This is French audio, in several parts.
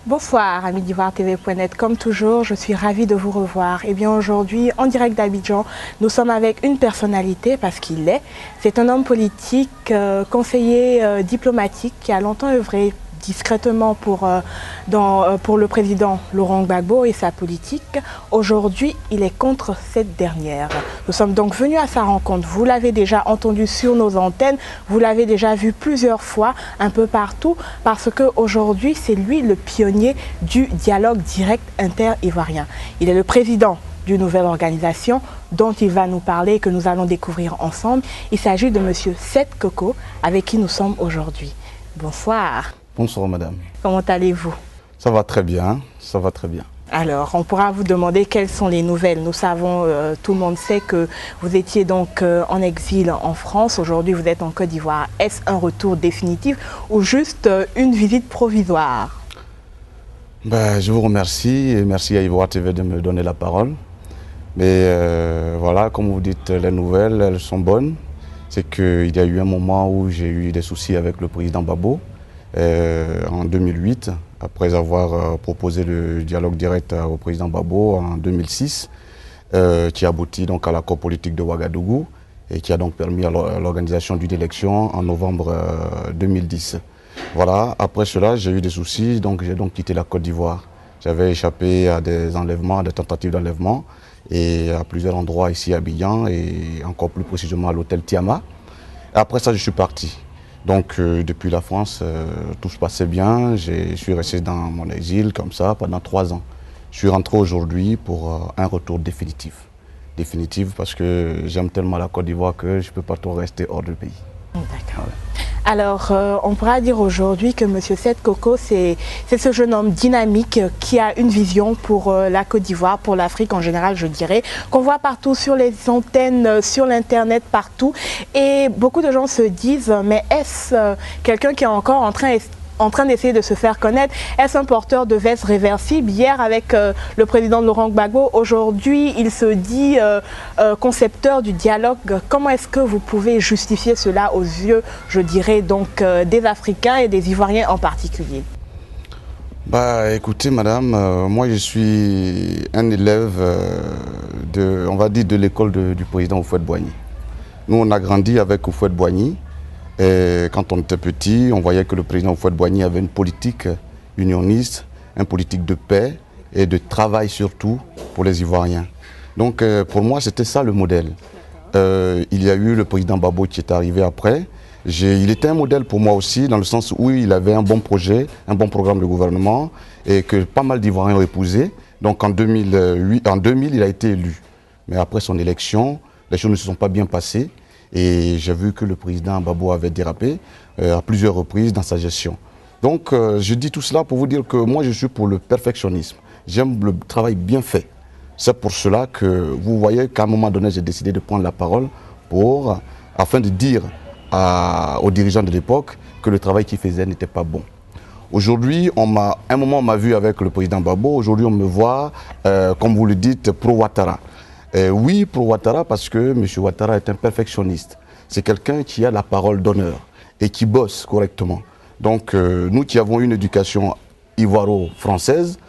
Bonsoir, amis d'Ivoire-TV.net. Comme toujours, je suis ravie de vous revoir. Et bien aujourd'hui, en direct d'Abidjan, nous sommes avec une personnalité, parce qu'il l'est. C'est un homme politique, conseiller diplomatique, qui a longtemps œuvré discrètement pour le président Laurent Gbagbo et sa politique. Aujourd'hui, il est contre cette dernière. Nous sommes donc venus à sa rencontre. Vous l'avez déjà entendu sur nos antennes, vous l'avez déjà vu plusieurs fois, un peu partout, parce qu'aujourd'hui, c'est lui le pionnier du dialogue direct inter-ivoirien. Il est le président d'une nouvelle organisation dont il va nous parler et que nous allons découvrir ensemble. Il s'agit de M. Seth Koko, avec qui nous sommes aujourd'hui. Bonsoir. Bonsoir madame. Comment allez-vous? Ça va très bien, ça va très bien. Alors, on pourra vous demander quelles sont les nouvelles. Nous savons, tout le monde sait que vous étiez donc en exil en France. Aujourd'hui, vous êtes en Côte d'Ivoire. Est-ce un retour définitif ou juste une visite provisoire? Je vous remercie et merci à Ivoire TV de me donner la parole. Mais voilà, comme vous dites, les nouvelles, elles sont bonnes. C'est qu'il y a eu un moment où j'ai eu des soucis avec le président Gbagbo. En 2008, après avoir proposé le dialogue direct au président Gbagbo en 2006, qui aboutit donc à l'accord politique de Ouagadougou et qui a donc permis à l'organisation d'une élection en novembre 2010. Voilà, après cela, j'ai eu des soucis, donc j'ai donc quitté la Côte d'Ivoire. J'avais échappé à des enlèvements, à des tentatives d'enlèvement et à plusieurs endroits ici à Abidjan et encore plus précisément à l'hôtel Tiama. Et après ça, je suis parti. Donc depuis la France, tout se passait bien. Je suis resté dans mon exil comme ça pendant 3 ans. Je suis rentré aujourd'hui pour un retour définitif. Définitif parce que j'aime tellement la Côte d'Ivoire que je ne peux pas trop rester hors du pays. D'accord. Alors, on pourra dire aujourd'hui que M. Seth Koko, c'est ce jeune homme dynamique qui a une vision pour la Côte d'Ivoire, pour l'Afrique en général, je dirais, qu'on voit partout sur les antennes, sur l'Internet, partout. Et beaucoup de gens se disent, mais est-ce quelqu'un qui est encore en train d'essayer de se faire connaître? Est-ce un porteur de veste réversible? Hier avec le président Laurent Gbagbo, aujourd'hui il se dit concepteur du dialogue. Comment est-ce que vous pouvez justifier cela aux yeux, je dirais, donc des Africains et des Ivoiriens en particulier? Écoutez madame, moi je suis un élève on va dire de l'école du président Houphouët-Boigny. Nous on a grandi avec Houphouët-Boigny. Et quand on était petit, on voyait que le président Houphouët-Boigny avait une politique unioniste, une politique de paix et de travail surtout pour les Ivoiriens. Donc pour moi, c'était ça le modèle. Il y a eu le président Gbagbo qui est arrivé après. Il était un modèle pour moi aussi, dans le sens où il avait un bon projet, un bon programme de gouvernement et que pas mal d'Ivoiriens ont épousé. Donc en 2000, il a été élu. Mais après son élection, les choses ne se sont pas bien passées. Et j'ai vu que le président Gbagbo avait dérapé à plusieurs reprises dans sa gestion. Donc je dis tout cela pour vous dire que moi je suis pour le perfectionnisme. J'aime le travail bien fait. C'est pour cela que vous voyez qu'à un moment donné j'ai décidé de prendre la parole afin de dire aux dirigeants de l'époque que le travail qu'ils faisaient n'était pas bon. Aujourd'hui, un moment on m'a vu avec le président Gbagbo, aujourd'hui on me voit, comme vous le dites, pro-Ouattara. Oui, pour Ouattara, parce que M. Ouattara est un perfectionniste. C'est quelqu'un qui a la parole d'honneur et qui bosse correctement. Donc, nous qui avons une éducation ivoiro-française,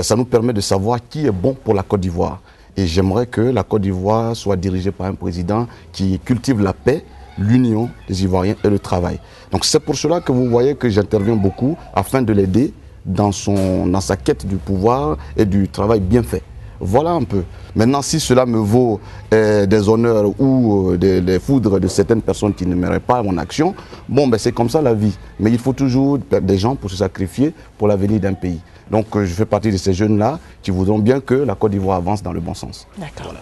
ça nous permet de savoir qui est bon pour la Côte d'Ivoire. Et j'aimerais que la Côte d'Ivoire soit dirigée par un président qui cultive la paix, l'union des Ivoiriens et le travail. Donc, c'est pour cela que vous voyez que j'interviens beaucoup afin de l'aider dans sa quête du pouvoir et du travail bien fait. Voilà un peu. Maintenant, si cela me vaut des honneurs ou des foudres de certaines personnes qui n'aimeraient pas mon action, bon, c'est comme ça la vie. Mais il faut toujours des gens pour se sacrifier pour l'avenir d'un pays. Donc, je fais partie de ces jeunes-là qui voudront bien que la Côte d'Ivoire avance dans le bon sens. D'accord. Voilà.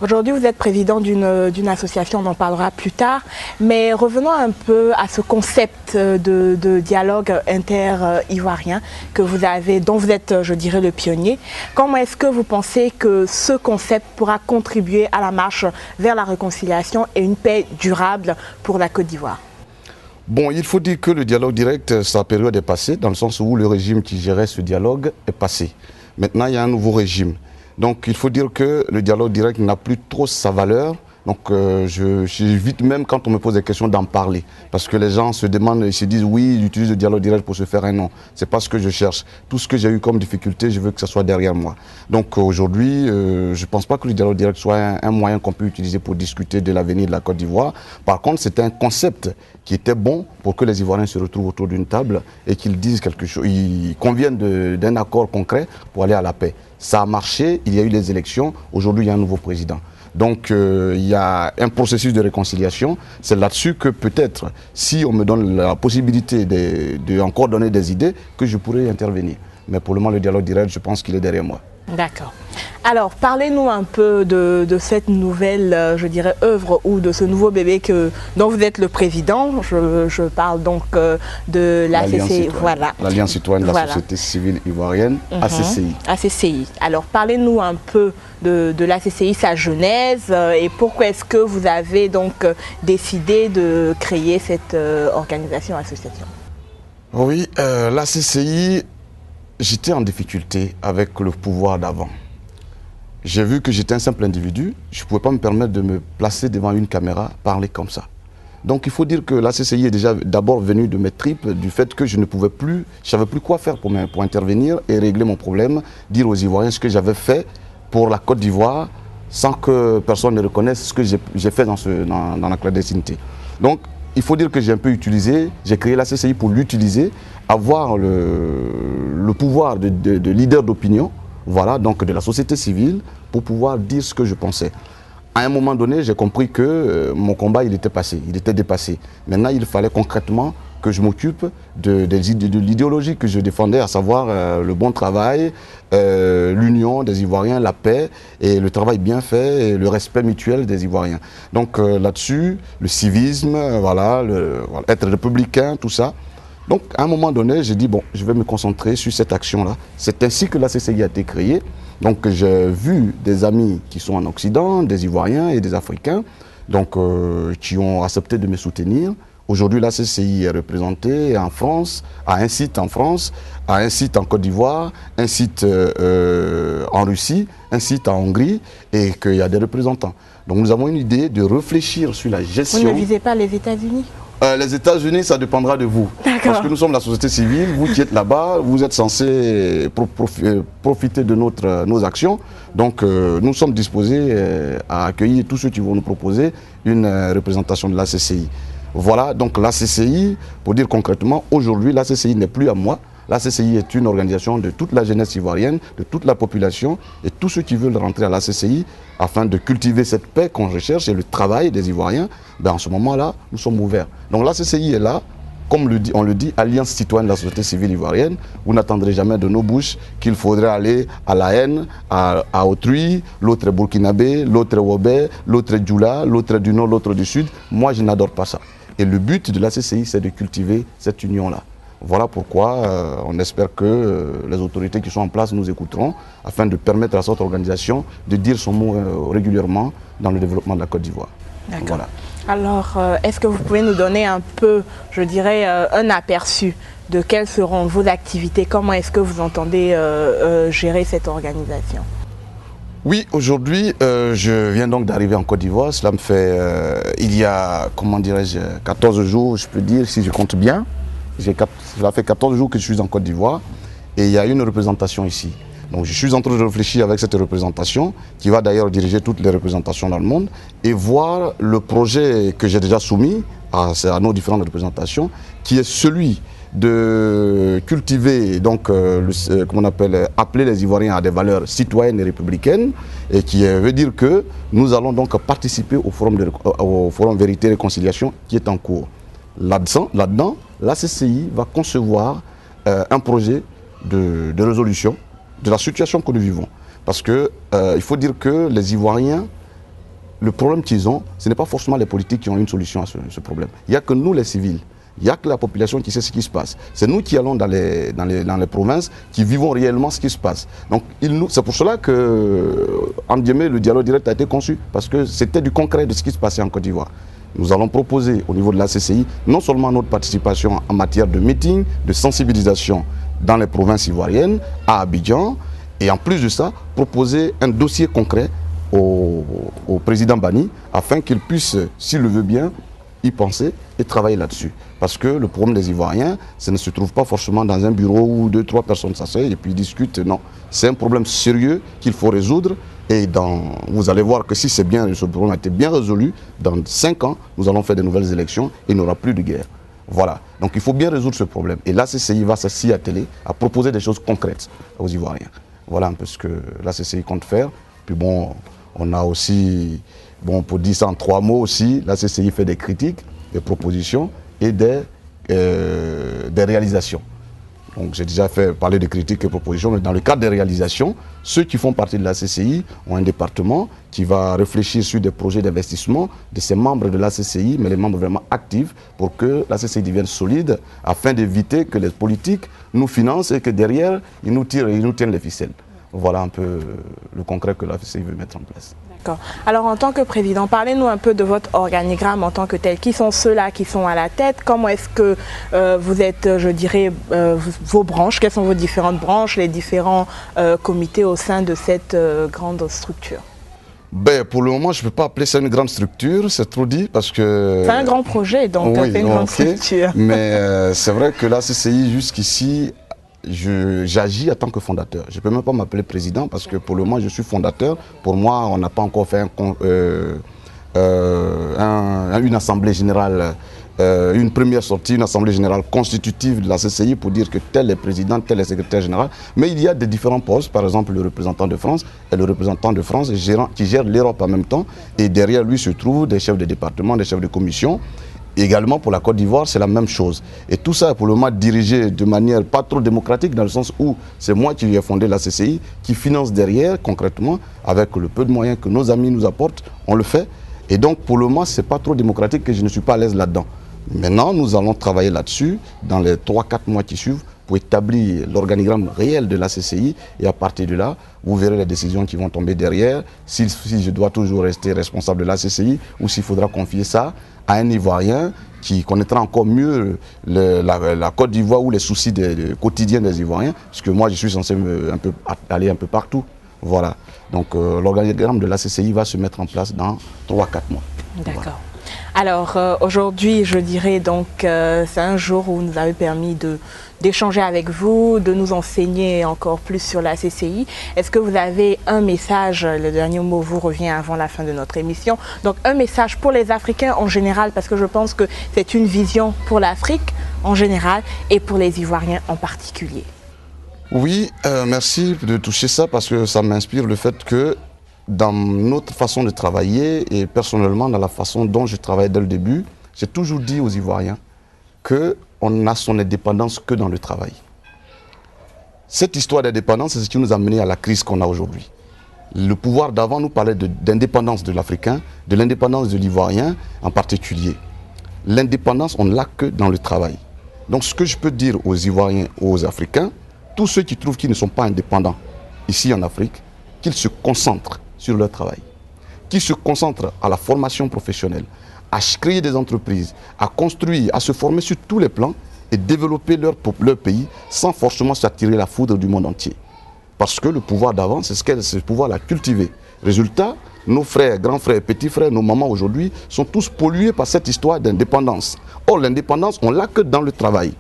Aujourd'hui, vous êtes président d'une association, on en parlera plus tard. Mais revenons un peu à ce concept de dialogue inter-ivoirien dont vous êtes, je dirais, le pionnier. Comment est-ce que vous pensez que ce concept pourra contribuer à la marche vers la réconciliation et une paix durable pour la Côte d'Ivoire? Bon, il faut dire que le dialogue direct, sa période est passée, dans le sens où le régime qui gérait ce dialogue est passé. Maintenant, il y a un nouveau régime. Donc, il faut dire que le dialogue direct n'a plus trop sa valeur Donc j'évite même quand on me pose des questions d'en parler. Parce que les gens se demandent, ils se disent oui, j'utilise le dialogue direct pour se faire un nom. Ce n'est pas ce que je cherche. Tout ce que j'ai eu comme difficulté, je veux que ça soit derrière moi. Donc aujourd'hui, je ne pense pas que le dialogue direct soit un moyen qu'on peut utiliser pour discuter de l'avenir de la Côte d'Ivoire. Par contre, c'était un concept qui était bon pour que les Ivoiriens se retrouvent autour d'une table et qu'ils disent quelque chose, ils conviennent d'un accord concret pour aller à la paix. Ça a marché, il y a eu les élections, aujourd'hui il y a un nouveau président. Donc il y a un processus de réconciliation. C'est là-dessus que peut-être, si on me donne la possibilité de encore donner des idées, que je pourrais intervenir. Mais pour le moment, le dialogue direct, je pense qu'il est derrière moi. D'accord. Alors, parlez-nous un peu de cette nouvelle, je dirais, œuvre ou de ce nouveau bébé dont vous êtes le président. Je parle donc de l'ACCI. Voilà. L'Alliance citoyenne de la société civile ivoirienne, ACCI. ACCI. Alors, parlez-nous un peu de l'ACCI, sa genèse, et pourquoi est-ce que vous avez donc décidé de créer cette organisation, association? Oui, l'ACCI... J'étais en difficulté avec le pouvoir d'avant. J'ai vu que j'étais un simple individu, je ne pouvais pas me permettre de me placer devant une caméra, parler comme ça. Donc il faut dire que la CCI est déjà d'abord venue de mes tripes, du fait que je ne pouvais plus, je ne savais plus quoi faire pour intervenir et régler mon problème, dire aux Ivoiriens ce que j'avais fait pour la Côte d'Ivoire sans que personne ne reconnaisse ce que j'ai fait dans la clandestinité. Donc il faut dire que j'ai un peu utilisé, j'ai créé la CCI pour l'utiliser, avoir le pouvoir de leader d'opinion, voilà, donc de la société civile, pour pouvoir dire ce que je pensais. À un moment donné, j'ai compris que mon combat, il était passé, il était dépassé. Maintenant, il fallait concrètement que je m'occupe de l'idéologie que je défendais, à savoir le bon travail, l'union des Ivoiriens, la paix et le travail bien fait et le respect mutuel des Ivoiriens. Donc là-dessus, le civisme, voilà, être républicain, tout ça. Donc à un moment donné, j'ai dit, bon, je vais me concentrer sur cette action-là. C'est ainsi que la CCI a été créée. Donc j'ai vu des amis qui sont en Occident, des Ivoiriens et des Africains, donc, qui ont accepté de me soutenir. Aujourd'hui, la CCI est représentée en France, à un site en France, à un site en Côte d'Ivoire, un site en Russie, un site en Hongrie, et qu'il y a des représentants. Donc nous avons une idée de réfléchir sur la gestion... Vous ne visez pas les États-Unis? Les États-Unis, ça dépendra de vous. Parce que nous sommes la société civile, vous qui êtes là-bas, vous êtes censés profiter de nos actions. Donc nous sommes disposés à accueillir tous ceux qui vont nous proposer une représentation de la CCI. Voilà, donc la CCI, pour dire concrètement, aujourd'hui, la CCI n'est plus à moi. La CCI est une organisation de toute la jeunesse ivoirienne, de toute la population et tous ceux qui veulent rentrer à la CCI afin de cultiver cette paix qu'on recherche et le travail des Ivoiriens, ben en ce moment-là, nous sommes ouverts. Donc la CCI est là, comme on le dit, Alliance citoyenne de la société civile ivoirienne. Vous n'attendrez jamais de nos bouches qu'il faudrait aller à la haine, à autrui, l'autre est burkinabé, l'autre est wobé, l'autre est djoula, l'autre est du nord, l'autre du sud. Moi, je n'adore pas ça. Et le but de la CCI, c'est de cultiver cette union-là. Voilà pourquoi on espère que les autorités qui sont en place nous écouteront afin de permettre à cette organisation de dire son mot régulièrement dans le développement de la Côte d'Ivoire. D'accord. Voilà. Alors, est-ce que vous pouvez nous donner un peu, je dirais, un aperçu de quelles seront vos activités? Comment est-ce que vous entendez gérer cette organisation? Oui, aujourd'hui, je viens donc d'arriver en Côte d'Ivoire. Cela me fait, il y a, comment dirais-je, 14 jours, je peux dire, si je compte bien. Cela fait 14 jours que je suis en Côte d'Ivoire et il y a une représentation ici. Donc je suis en train de réfléchir avec cette représentation qui va d'ailleurs diriger toutes les représentations dans le monde et voir le projet que j'ai déjà soumis à nos différentes représentations qui est celui de cultiver, donc, comment on appelle, appeler les Ivoiriens à des valeurs citoyennes et républicaines et qui veut dire que nous allons donc participer au forum Vérité et Réconciliation qui est en cours. Là-dedans, la CCI va concevoir un projet de résolution de la situation que nous vivons. Parce qu'il faut dire que les Ivoiriens, le problème qu'ils ont, ce n'est pas forcément les politiques qui ont une solution à ce problème. Il n'y a que nous les civils, il n'y a que la population qui sait ce qui se passe. C'est nous qui allons dans les provinces, qui vivons réellement ce qui se passe. Donc c'est pour cela que, en guillemets, le dialogue direct a été conçu, parce que c'était du concret de ce qui se passait en Côte d'Ivoire. Nous allons proposer au niveau de la CCI non seulement notre participation en matière de meeting, de sensibilisation dans les provinces ivoiriennes, à Abidjan, et en plus de ça, proposer un dossier concret au président Bani afin qu'il puisse, s'il le veut bien, y penser et travailler là-dessus. Parce que le problème des Ivoiriens, ça ne se trouve pas forcément dans un bureau où 2-3 personnes s'asseyent et puis discutent. Non, c'est un problème sérieux qu'il faut résoudre. Et vous allez voir que si ce problème a été bien résolu, dans 5 ans, nous allons faire de nouvelles élections et il n'y aura plus de guerre. Voilà. Donc il faut bien résoudre ce problème. Et la CCI va s'y atteler à proposer des choses concrètes aux Ivoiriens. Voilà un peu ce que la CCI compte faire. Puis bon, on a aussi, bon, pour dire ça en 3 mots aussi, la CCI fait des critiques, des propositions et des réalisations. Donc j'ai déjà parler de critiques et propositions, mais dans le cadre des réalisations, ceux qui font partie de la CCI ont un département qui va réfléchir sur des projets d'investissement de ces membres de la CCI, mais les membres vraiment actifs pour que la CCI devienne solide, afin d'éviter que les politiques nous financent et que derrière, ils nous tiennent les ficelles. Voilà un peu le concret que la CCI veut mettre en place. D'accord. Alors en tant que président, parlez-nous un peu de votre organigramme en tant que tel. Qui sont ceux-là qui sont à la tête? Comment est-ce que vous êtes, je dirais, vos branches? Quelles sont vos différentes branches, les différents comités au sein de cette grande structure? Ben, pour le moment, je ne peux pas appeler ça une grande structure, c'est trop dit parce que... C'est un grand projet, donc oui, c'est une grande structure. Mais c'est vrai que la CCI, jusqu'ici, j'agis en tant que fondateur. Je ne peux même pas m'appeler président parce que pour le moment, je suis fondateur. Pour moi, on n'a pas encore fait une assemblée générale, une première sortie, une assemblée générale constitutive de la CCI pour dire que tel est président, tel est secrétaire général. Mais il y a des différents postes, par exemple le représentant de France et le représentant de France qui gère l'Europe en même temps. Et derrière lui se trouvent des chefs de département, des chefs de commission. Également pour la Côte d'Ivoire, c'est la même chose. Et tout ça est pour le moment dirigé de manière pas trop démocratique, dans le sens où c'est moi qui ai fondé la CCI, qui finance derrière concrètement, avec le peu de moyens que nos amis nous apportent, on le fait. Et donc pour le moment, c'est pas trop démocratique que je ne suis pas à l'aise là-dedans. Maintenant, nous allons travailler là-dessus dans les 3-4 mois qui suivent pour établir l'organigramme réel de la CCI. Et à partir de là, vous verrez les décisions qui vont tomber derrière, si je dois toujours rester responsable de la CCI ou s'il faudra confier ça à un Ivoirien qui connaîtra encore mieux la Côte d'Ivoire ou les soucis quotidiens des Ivoiriens, parce que moi je suis censé aller un peu partout. Voilà. Donc l'organigramme de la CCI va se mettre en place dans 3-4 mois. D'accord. Voilà. Alors aujourd'hui, je dirais donc c'est un jour où nous avez permis d'échanger avec vous, de nous enseigner encore plus sur la CCI. Est-ce que vous avez un message, le dernier mot vous revient avant la fin de notre émission, donc un message pour les Africains en général, parce que je pense que c'est une vision pour l'Afrique en général et pour les Ivoiriens en particulier. Oui, merci de toucher ça parce que ça m'inspire le fait que dans notre façon de travailler et personnellement dans la façon dont je travaille dès le début, j'ai toujours dit aux Ivoiriens qu'on n'a son indépendance que dans le travail. Cette histoire d'indépendance, c'est ce qui nous a mené à la crise qu'on a aujourd'hui. Le pouvoir d'avant nous parlait d'indépendance de l'Africain, de l'indépendance de l'Ivoirien en particulier. L'indépendance, on ne l'a que dans le travail. Donc ce que je peux dire aux Ivoiriens, aux Africains, tous ceux qui trouvent qu'ils ne sont pas indépendants ici en Afrique, qu'ils se concentrent sur leur travail, qui se concentrent à la formation professionnelle, à créer des entreprises, à construire, à se former sur tous les plans et développer leur pays sans forcément s'attirer la foudre du monde entier. Parce que le pouvoir d'avant, c'est ce pouvoir-là cultivé. Résultat, nos frères, grands frères, petits frères, nos mamans aujourd'hui sont tous pollués par cette histoire d'indépendance. Or, l'indépendance, on l'a que dans le travail.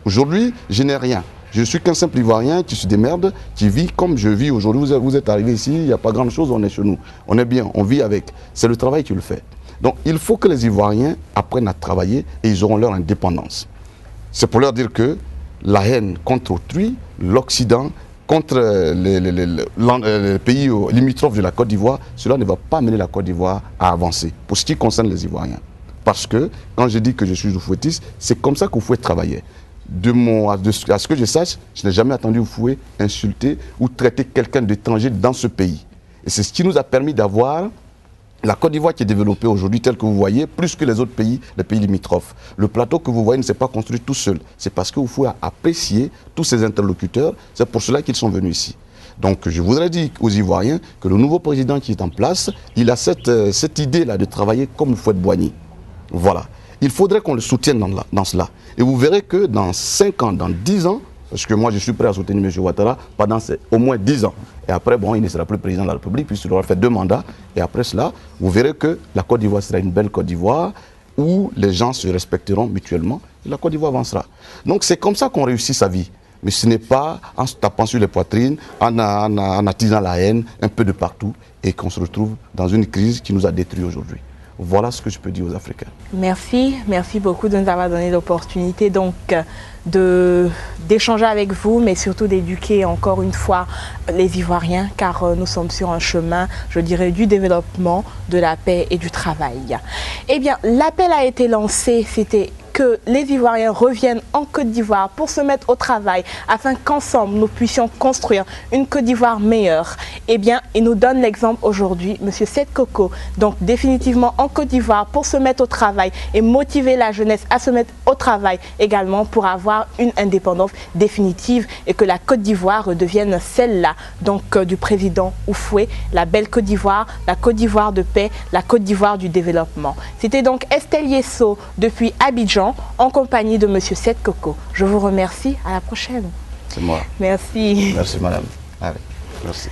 Aujourd'hui, je n'ai rien. Je suis qu'un simple Ivoirien qui se démerde, qui vit comme je vis aujourd'hui. Vous êtes arrivé ici, il n'y a pas grand chose, on est chez nous. On est bien, on vit avec. C'est le travail qui le fait. Donc il faut que les Ivoiriens apprennent à travailler et ils auront leur indépendance. C'est pour leur dire que la haine contre autrui, l'Occident, contre les pays limitrophes de la Côte d'Ivoire, cela ne va pas mener la Côte d'Ivoire à avancer, pour ce qui concerne les Ivoiriens. Parce que quand je dis que je suis oufouettiste, c'est comme ça qu'Oufouet travaillait. À ce que je sache, je n'ai jamais entendu Oufouet insulter ou traiter quelqu'un d'étranger dans ce pays. Et c'est ce qui nous a permis d'avoir la Côte d'Ivoire qui est développée aujourd'hui, telle que vous voyez, plus que les autres pays, les pays limitrophes. Le plateau que vous voyez ne s'est pas construit tout seul. C'est parce que Oufouet a apprécié tous ses interlocuteurs. C'est pour cela qu'ils sont venus ici. Donc je voudrais dire aux Ivoiriens que le nouveau président qui est en place, il a cette idée-là de travailler comme Houphouët-Boigny. Voilà. Il faudrait qu'on le soutienne dans cela. Et vous verrez que dans 5 ans, dans 10 ans, parce que moi je suis prêt à soutenir M. Ouattara pendant au moins 10 ans, Et après, bon, il ne sera plus président de la République, puisqu'il aura fait 2 mandats. Et après cela, vous verrez que la Côte d'Ivoire sera une belle Côte d'Ivoire, où les gens se respecteront mutuellement, et la Côte d'Ivoire avancera. Donc c'est comme ça qu'on réussit sa vie. Mais ce n'est pas en se tapant sur les poitrines, en attisant la haine un peu de partout, et qu'on se retrouve dans une crise qui nous a détruits aujourd'hui. Voilà ce que je peux dire aux Africains. Merci beaucoup de nous avoir donné l'opportunité donc d'échanger avec vous, mais surtout d'éduquer encore une fois les Ivoiriens, car nous sommes sur un chemin, je dirais, du développement, de la paix et du travail. Eh bien, l'appel a été lancé, c'était que les Ivoiriens reviennent en Côte d'Ivoire pour se mettre au travail afin qu'ensemble nous puissions construire une Côte d'Ivoire meilleure. Eh bien, il nous donne l'exemple aujourd'hui, M. Seth Koko, donc définitivement en Côte d'Ivoire pour se mettre au travail et motiver la jeunesse à se mettre au travail également pour avoir une indépendance définitive et que la Côte d'Ivoire devienne celle-là, donc du président Oufoué, la belle Côte d'Ivoire, la Côte d'Ivoire de paix, la Côte d'Ivoire du développement. C'était donc Estelle Yesso depuis Abidjan, en compagnie de M. Seth Koko. Je vous remercie. À la prochaine. C'est moi. Merci. Merci, madame. Allez, merci.